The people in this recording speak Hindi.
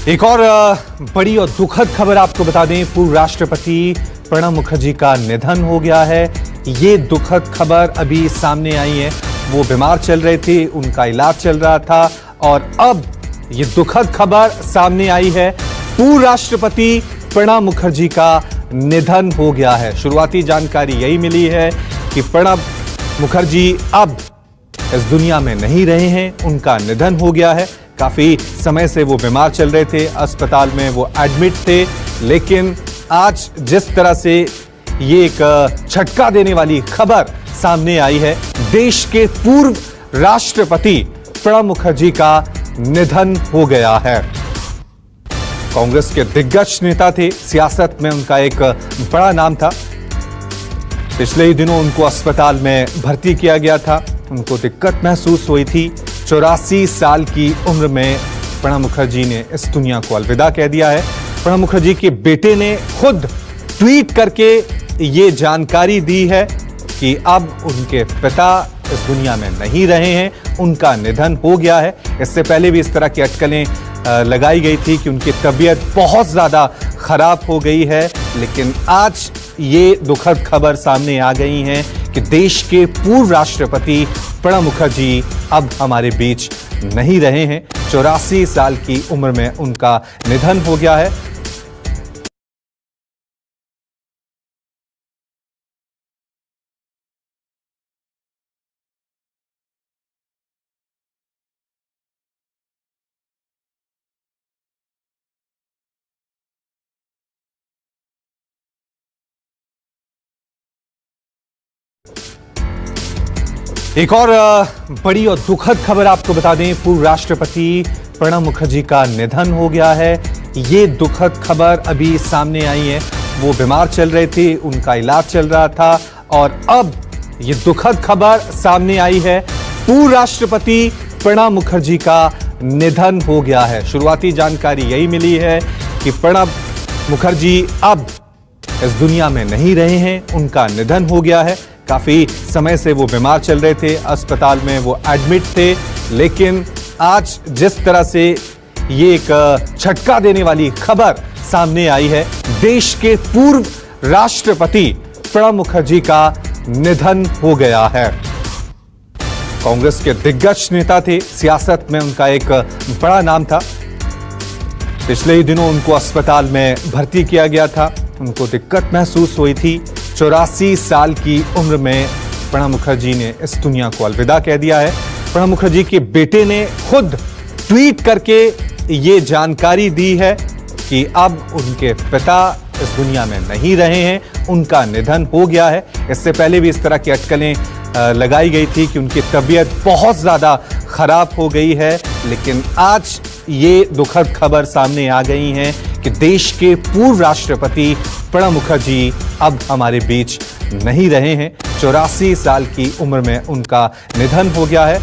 एक और बड़ी और दुखद खबर आपको बता दें, पूर्व राष्ट्रपति प्रणब मुखर्जी का निधन हो गया है। ये दुखद खबर अभी सामने आई है। वो बीमार चल रहे थे, उनका इलाज चल रहा था और अब ये दुखद खबर सामने आई है, पूर्व राष्ट्रपति प्रणब मुखर्जी का निधन हो गया है। शुरुआती जानकारी यही मिली है कि प्रणब मुखर्जी अब इस दुनिया में नहीं रहे हैं, उनका निधन हो गया है। काफी समय से वो बीमार चल रहे थे, अस्पताल में वो एडमिट थे, लेकिन आज जिस तरह से ये एक झटका देने वाली खबर सामने आई है, देश के पूर्व राष्ट्रपति प्रणब मुखर्जी का निधन हो गया है। कांग्रेस के दिग्गज नेता थे, सियासत में उनका एक बड़ा नाम था। पिछले ही दिनों उनको अस्पताल में भर्ती किया गया था, उनको दिक्कत महसूस हुई थी। 84 साल की उम्र में प्रणब मुखर्जी ने इस दुनिया को अलविदा कह दिया है। प्रणब मुखर्जी के बेटे ने खुद ट्वीट करके ये जानकारी दी है कि अब उनके पिता इस दुनिया में नहीं रहे हैं, उनका निधन हो गया है। इससे पहले भी इस तरह की अटकलें लगाई गई थी कि उनकी तबीयत बहुत ज्यादा खराब हो गई है, लेकिन आज ये दुखद खबर सामने आ गई है कि देश के पूर्व राष्ट्रपति प्रणब मुखर्जी अब हमारे बीच नहीं रहे हैं। 84 साल की उम्र में उनका निधन हो गया है। एक और बड़ी और दुखद खबर आपको बता दें, पूर्व राष्ट्रपति प्रणब मुखर्जी का निधन हो गया है। ये दुखद खबर अभी सामने आई है। वो बीमार चल रहे थे, उनका इलाज चल रहा था और अब ये दुखद खबर सामने आई है, पूर्व राष्ट्रपति प्रणब मुखर्जी का निधन हो गया है। शुरुआती जानकारी यही मिली है कि प्रणब मुखर्जी अब इस दुनिया में नहीं रहे हैं, उनका निधन हो गया है। काफी समय से वो बीमार चल रहे थे, अस्पताल में वो एडमिट थे, लेकिन आज जिस तरह से ये एक झटका देने वाली खबर सामने आई है, देश के पूर्व राष्ट्रपति प्रणब मुखर्जी का निधन हो गया है। कांग्रेस के दिग्गज नेता थे, सियासत में उनका एक बड़ा नाम था। पिछले ही दिनों उनको अस्पताल में भर्ती किया गया था, उनको दिक्कत महसूस हुई थी। 84 साल की उम्र में प्रणब मुखर्जी ने इस दुनिया को अलविदा कह दिया है। प्रणब मुखर्जी के बेटे ने खुद ट्वीट करके ये जानकारी दी है कि अब उनके पिता इस दुनिया में नहीं रहे हैं, उनका निधन हो गया है। इससे पहले भी इस तरह की अटकलें लगाई गई थी कि उनकी तबीयत बहुत ज्यादा खराब हो गई है, लेकिन आज ये दुखद खबर सामने आ गई है कि देश के पूर्व राष्ट्रपति प्रणब मुखर्जी अब हमारे बीच नहीं रहे हैं। 84 साल की उम्र में उनका निधन हो गया है।